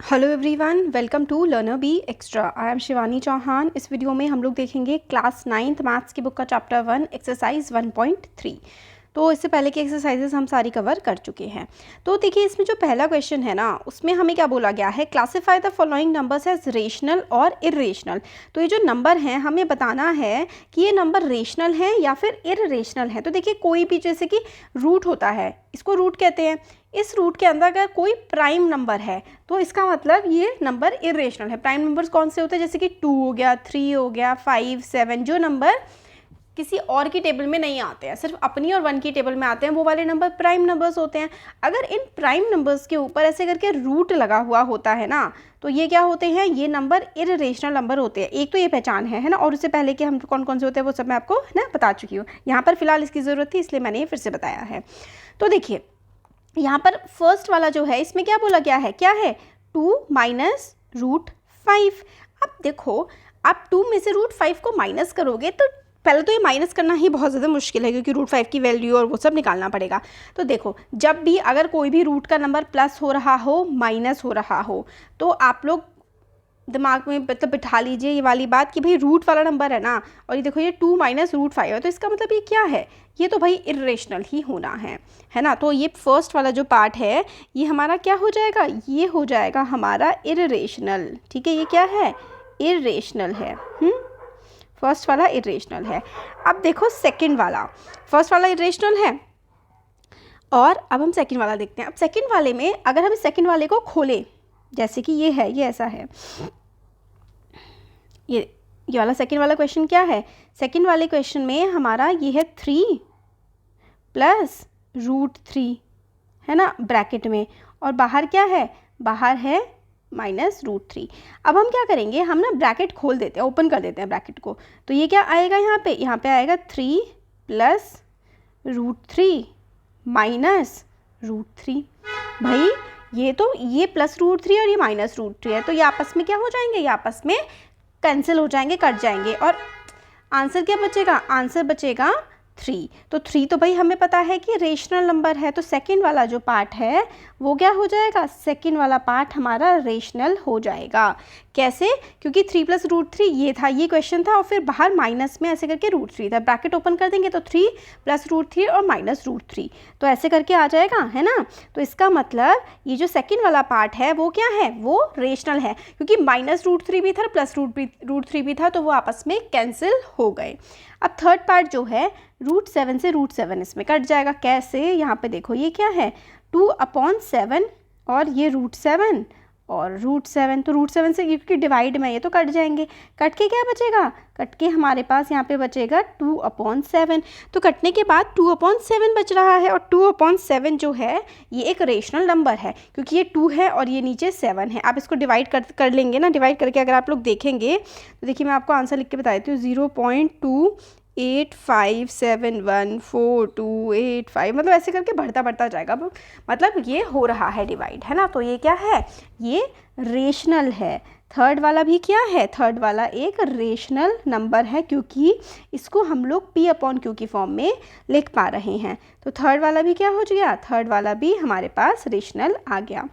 Hello everyone, welcome to learner B extra. I am Shivani Chauhan. इस video में हम लोग देखेंगे क्लास 9th मैथ्स की बुक का चैप्टर 1 एक्सरसाइज 1.3। तो इससे पहले की एक्सरसाइजेस हम सारी कवर कर चुके हैं। तो देखिए, इसमें जो पहला क्वेश्चन है ना, उसमें हमें क्या बोला गया है, classify the following numbers as rational और इरेशनल। तो ये जो नंबर हैं, हमें बताना है कि ये नंबर रेशनल हैं या फिर इरेशनल हैं। तो देखिए, कोई भी जैसे कि रूट होता है, इसको रूट कहते हैं। इस रूट के अंदर अगर कोई प्राइम नंबर है तो इसका मतलब ये नंबर इरेशनल है। प्राइम नंबर्स कौन से होते हैं, जैसे कि 2 हो गया, 3 हो गया, 5, 7, जो नंबर किसी और की टेबल में नहीं आते हैं, सिर्फ अपनी और 1 की टेबल में आते हैं, वो वाले नंबर प्राइम नंबर्स होते हैं। अगर इन प्राइम नंबर्स के ऊपर ऐसे करके रूट लगा हुआ होता है ना, तो ये क्या होते हैं, ये नंबर इरेशनल नंबर होते हैं। एक तो ये पहचान है ना, और उससे पहले कि हम कौन कौन से होते हैं वो सब मैं आपको ना बता चुकी हूँ। यहाँ पर फिलहाल इसकी ज़रूरत थी, इसलिए मैंने ये फिर से बताया है। तो देखिए, यहाँ पर फर्स्ट वाला जो है, इसमें क्या बोला गया है, क्या है, 2 माइनस रूट 5। अब देखो, आप 2 में से रूट 5 को माइनस करोगे तो पहले तो ये माइनस करना ही बहुत ज़्यादा मुश्किल है, क्योंकि रूट 5 की वैल्यू और वो सब निकालना पड़ेगा। तो देखो, जब भी अगर कोई भी रूट का नंबर प्लस हो रहा हो, माइनस हो रहा हो, तो आप लोग दिमाग में मतलब बिठा लीजिए ये वाली बात कि भाई रूट वाला नंबर है ना, और ये देखो ये 2 माइनस रूट 5 है, तो इसका मतलब ये क्या है, ये तो भाई इरेशनल ही होना है ना। तो ये फर्स्ट वाला जो पार्ट है, ये हमारा क्या हो जाएगा, ये हो जाएगा हमारा इरेशनल। ठीक है, ये क्या है, इरेशनल है। फर्स्ट वाला इरेशनल है। अब देखो सेकंड वाला, फर्स्ट वाला इरेशनल है और अब हम सेकंड वाला देखते हैं। अब सेकंड वाले में अगर हम सेकंड वाले को खोलें, जैसे कि ये है, ये ऐसा है, ये वाला सेकंड वाला क्वेश्चन क्या है, सेकंड वाले क्वेश्चन में हमारा ये है 3 प्लस रूट 3, है ना, ब्रैकेट में, और बाहर क्या है, बाहर है माइनस रूट 3। अब हम क्या करेंगे, हम ना ब्रैकेट खोल देते हैं, ओपन कर देते हैं ब्रैकेट को। तो ये क्या आएगा, यहाँ पे आएगा 3 प्लस रूट 3 माइनस रूट 3। भाई ये प्लस रूट 3 और ये माइनस रूट 3 है, तो ये आपस में क्या हो जाएंगे, ये आपस में कैंसिल हो जाएंगे, कट जाएंगे, और आंसर क्या बचेगा, आंसर बचेगा 3। तो 3 तो भाई हमें पता है कि रेशनल नंबर है, तो सेकंड वाला जो पार्ट है वो क्या हो जाएगा, सेकंड वाला पार्ट हमारा रेशनल हो जाएगा। कैसे, क्योंकि 3 प्लस रूट 3 ये था, ये क्वेश्चन था, और फिर बाहर माइनस में ऐसे करके रूट 3 था, ब्रैकेट ओपन कर देंगे तो 3 प्लस रूट 3 और माइनस रूट 3, तो ऐसे करके आ जाएगा, है ना। तो इसका मतलब ये जो सेकंड वाला पार्ट है वो क्या है, वो रेशनल है, क्योंकि माइनस रूट 3 भी था, प्लस रूट 3 भी था, तो वो आपस में कैंसिल हो गए। अब थर्ड पार्ट जो है, रूट 7 से रूट 7 इसमें कट जाएगा। कैसे, यहाँ पे देखो, ये क्या है, 2/7 और ये रूट 7 और रूट 7, तो रूट 7 से क्योंकि डिवाइड में ये तो कट जाएंगे, कट के क्या बचेगा, कट के हमारे पास यहाँ पे बचेगा 2/7। तो कटने के बाद 2/7 बच रहा है, और 2/7 जो है ये एक रेशनल नंबर है, क्योंकि ये 2 है और ये नीचे 7 है। आप इसको डिवाइड कर लेंगे ना, डिवाइड करके अगर आप लोग देखेंगे तो देखिए, मैं आपको आंसर लिख के बता देती हूँ, 0.285714285, मतलब ऐसे करके बढ़ता जाएगा, मतलब ये हो रहा है डिवाइड, है ना। तो ये क्या है, ये रेशनल है। थर्ड वाला भी क्या है, थर्ड वाला एक रेशनल नंबर है, क्योंकि इसको हम लोग P/Q की फॉर्म में लिख पा रहे हैं। तो थर्ड वाला भी क्या हो गया, थर्ड वाला भी हमारे पास रेशनल आ गया।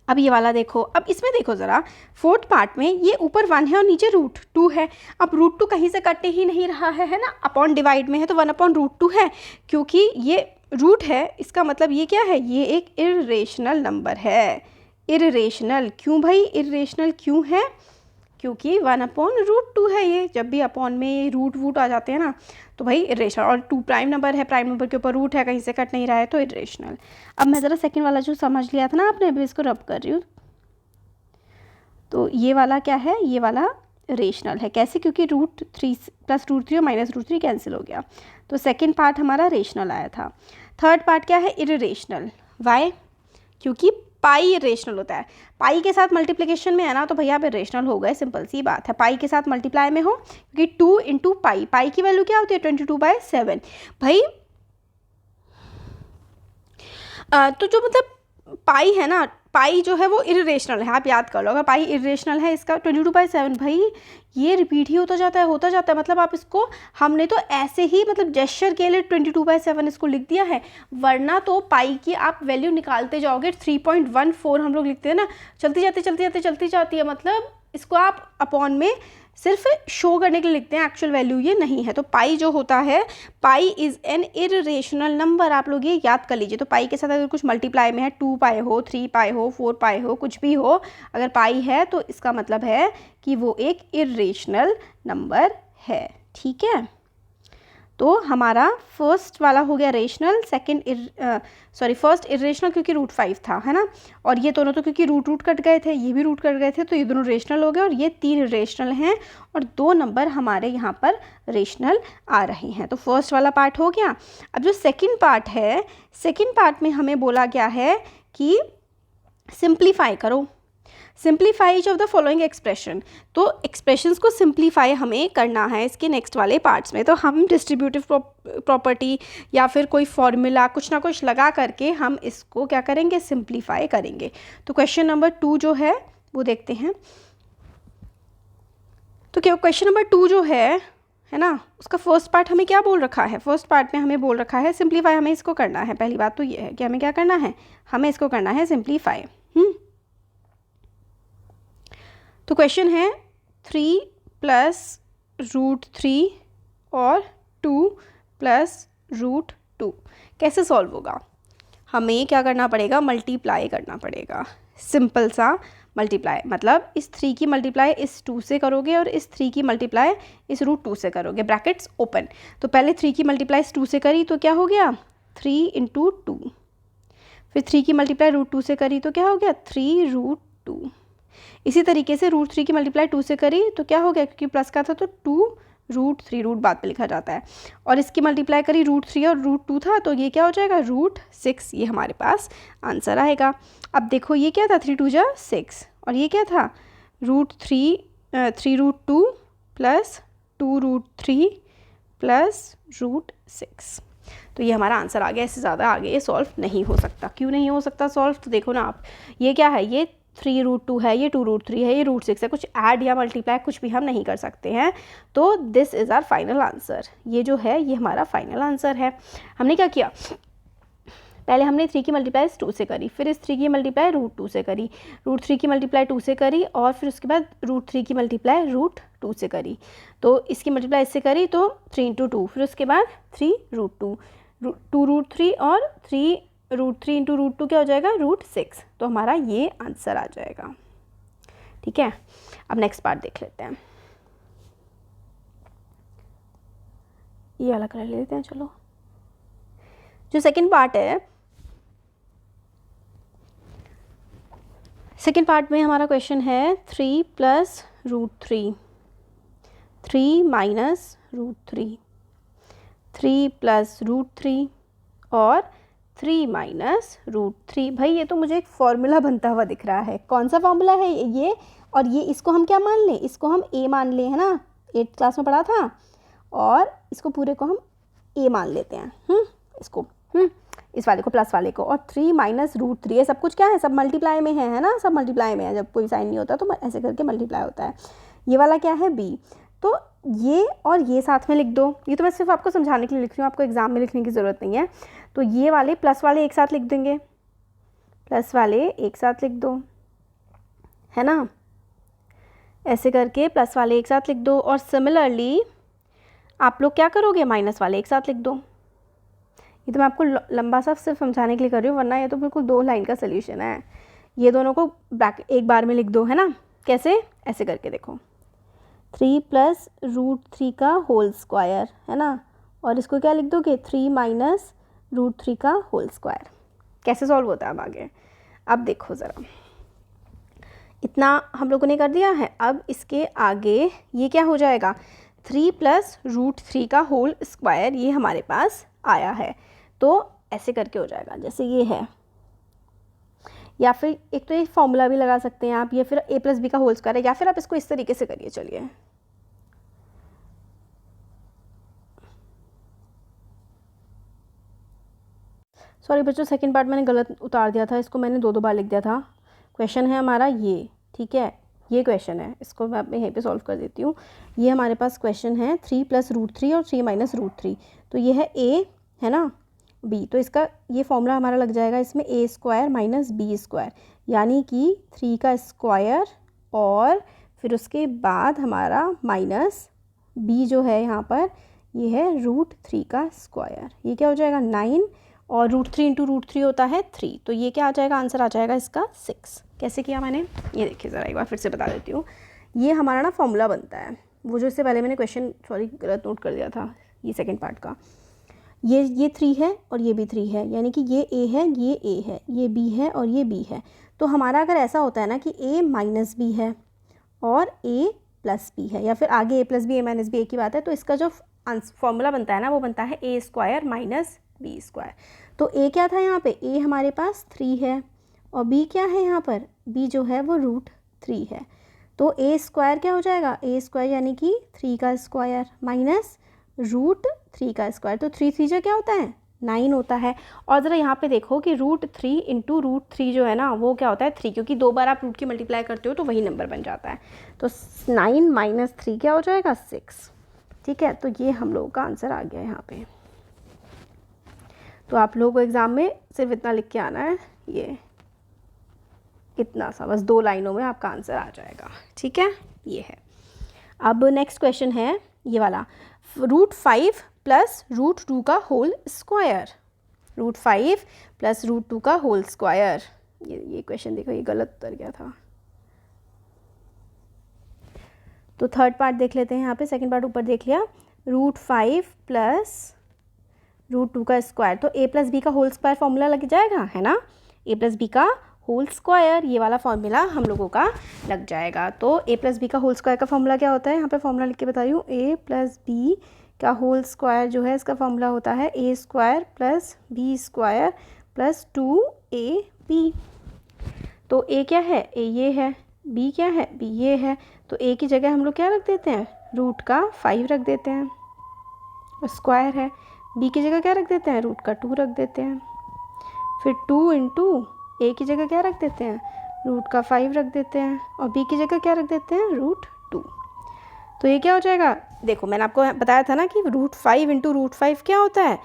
अब ये वाला देखो, अब इसमें देखो ज़रा, फोर्थ पार्ट में ये ऊपर 1 है और नीचे रूट 2 है। अब रूट 2 कहीं से कट ही नहीं रहा है ना, अपॉन डिवाइड में है, तो 1/√2 है, क्योंकि ये रूट है, इसका मतलब ये क्या है, ये एक इरेशनल नंबर है। इरेशनल क्यों भाई, इरेशनल क्यों है, क्योंकि 1/√2 है ये। जब भी अपॉन में रूट वूट आ जाते हैं ना, तो भाई इरेशनल, और 2 प्राइम नंबर है, प्राइम नंबर के ऊपर रूट है, कहीं से कट नहीं रहा है, तो इरेशनल। अब मैं ज़रा सेकंड वाला जो समझ लिया था ना आपने, अभी इसको रब कर रही हूँ। तो ये वाला क्या है, ये वाला रेशनल है। कैसे, क्योंकि रूट 3 प्लस रूट 3 और माइनस रूट 3 कैंसिल हो गया, तो सेकेंड पार्ट हमारा रेशनल आया था। थर्ड पार्ट क्या है, इरेशनल। वाई, क्योंकि पाई इरेशनल होता है, पाई के साथ मल्टीप्लिकेशन में है ना, तो भैया आप इरेशनल हो गए, सिंपल सी बात है। पाई के साथ मल्टीप्लाई में हो, क्योंकि 2 × पाई, पाई की वैल्यू क्या होती है, 22/7 भाई। तो जो मतलब पाई है ना, पाई जो है वो इरेशनल है, आप याद कर लो, अगर पाई इरेशनल है इसका 22/7 भाई ये रिपीट ही होता जाता है, मतलब आप इसको, हमने तो ऐसे ही मतलब जेस्चर के लिए 22/7 इसको लिख दिया है, वरना तो पाई की आप वैल्यू निकालते जाओगे 3.14 हम लोग लिखते हैं ना, चलती जाती है, मतलब इसको आप अपॉन में सिर्फ शो करने के लिए लिखते हैं, एक्चुअल वैल्यू ये नहीं है। तो पाई जो होता है, पाई इज़ एन इरेशनल नंबर, आप लोग ये याद कर लीजिए। तो पाई के साथ अगर कुछ मल्टीप्लाई में है, 2 पाई हो, 3 पाई हो, 4 पाई हो, कुछ भी हो, अगर पाई है तो इसका मतलब है कि वो एक इरेशनल नंबर है, ठीक है। तो हमारा फर्स्ट वाला हो गया रेशनल, फर्स्ट इरेशनल क्योंकि √5 था, है ना, और ये दोनों तो क्योंकि रूट कट गए थे, ये भी रूट कट गए थे, तो ये दोनों रेशनल हो गए, और ये 3 रेशनल हैं, और 2 नंबर हमारे यहाँ पर रेशनल आ रहे हैं। तो फर्स्ट वाला पार्ट हो गया। अब जो सेकंड पार्ट है, सेकंड पार्ट में हमें बोला गया है कि सिंप्लीफाई करो, simplify each of the following expression. तो एक्सप्रेशंस को सिंप्लीफाई हमें करना है इसके नेक्स्ट वाले पार्ट्स में। तो हम डिस्ट्रीब्यूटिव प्रॉपर्टी या फिर कोई फॉर्मूला कुछ ना कुछ लगा करके हम इसको क्या करेंगे, सिंप्लीफाई करेंगे। तो क्वेश्चन नंबर 2 जो है वो देखते हैं। तो क्या क्वेश्चन नंबर 2 जो है ना, उसका फर्स्ट पार्ट हमें क्या बोल रखा है, फर्स्ट पार्ट में हमें बोल रखा है सिंप्लीफाई, हमें इसको करना है। पहली बात तो ये है कि हमें क्या करना है, हमें इसको करना है सिंप्लीफाई। तो क्वेश्चन है 3 + √3 और 2 + √2 कैसे सॉल्व होगा, हमें क्या करना पड़ेगा, मल्टीप्लाई करना पड़ेगा, सिंपल सा मल्टीप्लाई, मतलब इस 3 की मल्टीप्लाई इस 2 से करोगे और इस 3 की मल्टीप्लाई इस √2 से करोगे, ब्रैकेट्स ओपन। तो पहले 3 की मल्टीप्लाई इस 2 से करी तो क्या हो गया 3 × 2, फिर 3 की मल्टीप्लाई √2 से करी तो क्या हो गया 3√2। इसी तरीके से √3 की मल्टीप्लाई 2 से करी तो क्या हो गया, क्योंकि प्लस का था तो 2√3, रूट बाद में लिखा जाता है, और इसकी मल्टीप्लाई करी √3 और √2 था तो ये क्या हो जाएगा √6, ये हमारे पास आंसर आएगा। अब देखो ये क्या था 3 × 2 = 6, और ये क्या था √2 + 2√3 + √6। तो ये हमारा आंसर आ गया, इससे ज़्यादा आगे ये सॉल्व नहीं हो सकता। क्यों नहीं हो सकता सॉल्व, तो देखो ना आप, ये क्या है, ये 3√2 है, ये 2√3 है, ये √6 है, कुछ ऐड या मल्टीप्लाई कुछ भी हम नहीं कर सकते हैं। तो this is our final answer, ये जो है ये हमारा फाइनल आंसर है। हमने क्या किया, पहले हमने 3 की मल्टीप्लाई 2 से करी, फिर इस 3 की मल्टीप्लाई √2 से करी, √3 की मल्टीप्लाई 2 से करी, और फिर उसके बाद √3 की मल्टीप्लाई √2 से करी, तो इसकी मल्टीप्लाई इससे करी तो 3 × 2, फिर उसके बाद 3√2, 2√3 और 3√3 × √2 क्या हो जाएगा √6। तो हमारा ये आंसर आ जाएगा, ठीक है। अब नेक्स्ट पार्ट देख लेते हैं, ये वाला कर लेते हैं। चलो जो सेकंड पार्ट है, सेकंड पार्ट में हमारा क्वेश्चन है 3 + √3, 3 - √3, 3 + √3 और 3 - √3। भाई ये तो मुझे एक फॉर्मूला बनता हुआ दिख रहा है, कौन सा फॉर्मूला है ये, और ये इसको हम क्या मान लें, इसको हम a मान लें, है ना, 8th क्लास में पढ़ा था, और इसको पूरे को हम a मान लेते हैं, इसको इस वाले को प्लस वाले को, और 3 - √3, ये सब कुछ क्या है, सब मल्टीप्लाई में है ना, सब मल्टीप्लाई में है, जब कोई साइन नहीं होता तो ऐसे करके मल्टीप्लाई होता है। ये वाला क्या है b, तो ये और ये साथ में लिख दो, ये तो मैं सिर्फ आपको समझाने के लिए लिख रही हूँ, आपको एग्जाम में लिखने की ज़रूरत नहीं है। तो ये वाले प्लस वाले एक साथ लिख देंगे, प्लस वाले एक साथ लिख दो, है ना, ऐसे करके प्लस वाले एक साथ लिख दो, और सिमिलरली आप लोग क्या करोगे, माइनस वाले एक साथ लिख दो। ये तो मैं आपको लंबा सा सिर्फ समझाने के लिए कर रही हूँ, वरना ये तो बिल्कुल 2 लाइन का सोल्यूशन है। ये दोनों को एक बार में लिख दो, है ना, कैसे, ऐसे करके देखो, 3 + √3 का होल स्क्वायर, है ना, और इसको क्या लिख दोगे 3 - √3 का होल स्क्वायर। कैसे सॉल्व होता है अब आगे, अब देखो ज़रा, इतना हम लोगों ने कर दिया है। अब इसके आगे ये क्या हो जाएगा, 3 + √3 का होल स्क्वायर, ये हमारे पास आया है, तो ऐसे करके हो जाएगा जैसे ये है, या फिर एक तो ये फॉर्मूला भी लगा सकते हैं आप, या फिर a + b का होल स्क्वायर है, या फिर आप इसको इस तरीके से करिए। चलिए सॉरी बच्चों, सेकंड पार्ट मैंने गलत उतार दिया था, इसको मैंने 2 बार लिख दिया था। क्वेश्चन है हमारा ये, ठीक है, ये क्वेश्चन है, इसको मैं यहीं पे सॉल्व कर देती हूँ। ये हमारे पास क्वेश्चन है 3 + √3 और 3 - √3, तो ये है a है ना, b, तो इसका ये फॉर्मूला हमारा लग जाएगा इसमें a² - b², यानी कि 3 का स्क्वायर और फिर उसके बाद हमारा माइनस b जो है यहाँ पर ये है √3 का स्क्वायर, ये क्या हो जाएगा 9, और √3 × √3 होता है 3, तो ये क्या आ जाएगा, आंसर आ जाएगा इसका 6। कैसे किया मैंने, ये देखिए ज़रा एक बार फिर से बता देती हूँ। ये हमारा ना फॉर्मूला बनता है, वो जो इससे पहले मैंने क्वेश्चन सॉरी गलत नोट कर दिया था, ये सेकंड पार्ट का, ये 3 है और ये भी 3 है, यानी कि ये a है, ये a है, ये b है और ये b है। तो हमारा अगर ऐसा होता है ना कि a - b है और a + b है, या फिर आगे a + b a - b एक ही बात है, तो इसका जो फॉर्मूला बनता है ना वो बनता है a² - b²। तो a क्या था यहाँ पे, a हमारे पास 3 है और b क्या है यहाँ पर, b जो है वो √3 है, तो a² क्या हो जाएगा, a² यानी कि 3 का स्क्वायर माइनस √3 का स्क्वायर, तो 3 3 क्या होता है 9 होता है। और ज़रा यहाँ पे देखो कि √3 × √3 जो है ना वो क्या होता है 3, क्योंकि 2 बार आप रूट की मल्टीप्लाई करते हो तो वही नंबर बन जाता है, तो 9 - 3 क्या हो जाएगा 6, ठीक है। तो ये हम लोगों का आंसर आ गया यहाँ पे। तो आप लोगों को एग्ज़ाम में सिर्फ इतना लिख के आना है, ये इतना सा, बस 2 लाइनों में आपका आंसर आ जाएगा, ठीक है, ये है। अब नेक्स्ट क्वेश्चन है ये वाला, √5 + √2 का होल स्क्वायर, √5 + √2 का होल स्क्वायर, ये क्वेश्चन देखो ये गलत उतर गया था। तो थर्ड पार्ट देख लेते हैं यहाँ पे, सेकंड पार्ट ऊपर देख लिया, √5 + √2 का स्क्वायर, तो a + b का होल स्क्वायर फॉर्मूला लग जाएगा, है ना, a + b का होल स्क्वायर, ये वाला फॉर्मूला हम लोगों का लग जाएगा। तो a + b का होल स्क्वायर का फॉर्मूला क्या होता है, यहाँ पे फॉर्मूला लिख के बता रही हूँ, a + b का होल स्क्वायर जो है इसका फॉर्मूला होता है a² + b² + 2ab। तो a क्या है, a ये है, b क्या है, b ये है, तो a की जगह हम लोग क्या रख देते हैं, √5 रख देते हैं, और स्क्वायर है, b की जगह क्या रख देते हैं, √2 रख देते हैं, फिर 2 × a की जगह क्या रख देते हैं, √5 रख देते हैं, और b की जगह क्या रख देते हैं, √2। तो ये क्या हो जाएगा, देखो मैंने आपको बताया था ना कि √5 × √5 क्या होता है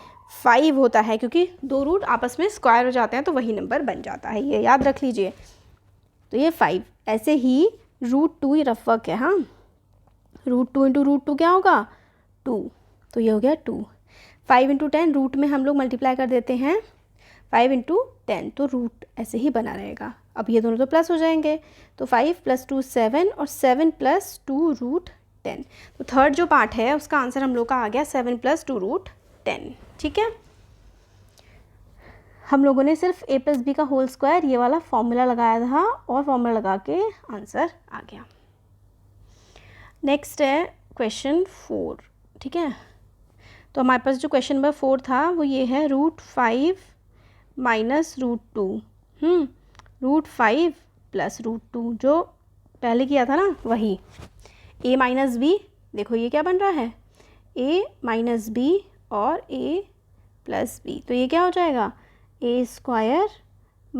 5 होता है, क्योंकि 2 रूट आपस में स्क्वायर हो जाते हैं तो वही नंबर बन जाता है, ये याद रख लीजिए। तो ये 5, ऐसे ही √2 ही रफ वर्क है, हाँ, √2 × √2 क्या होगा 2, तो ये हो गया 2। 5 × 10 रूट में हम लोग मल्टीप्लाई कर देते हैं 5 × 10, तो रूट ऐसे ही बना रहेगा। अब ये दोनों तो प्लस हो जाएंगे, तो 5 + 2 7 और 7 + 2 √10। तो थर्ड जो पार्ट है उसका आंसर हम लोग का आ गया 7 + 2 √10, ठीक है। हम लोगों ने सिर्फ a + b का होल स्क्वायर ये वाला फॉर्मूला लगाया था और फॉर्मूला लगा के आंसर आ गया। नेक्स्ट है क्वेश्चन 4, ठीक है। तो हमारे पास जो क्वेश्चन नंबर 4 था वो ये है √5 - √2, √5 + √2 जो पहले किया था ना वही, a - b, देखो ये क्या बन रहा है a - b और a + b, तो ये क्या हो जाएगा a² -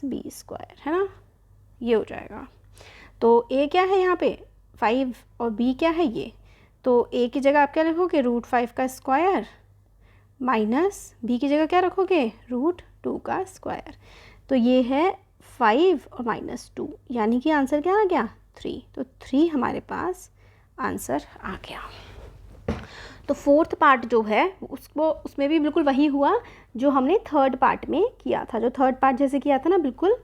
b², है ना, ये हो जाएगा। तो a क्या है यहाँ पे 5 और b क्या है ये, तो a की जगह आप क्या लिखोगे √5 का स्क्वायर माइनस b की जगह क्या रखोगे √2 का स्क्वायर, तो ये है 5 और -2, यानी कि आंसर क्या आ गया 3, तो 3 हमारे पास आंसर आ गया। तो फोर्थ पार्ट जो है उसमें भी बिल्कुल वही हुआ जो हमने थर्ड पार्ट में किया था, जो थर्ड पार्ट जैसे किया था ना बिल्कुल,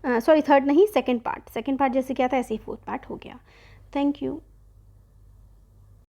सॉरी थर्ड नहीं सेकंड पार्ट जैसे किया था ऐसे ही फोर्थ पार्ट हो गया। Thank you.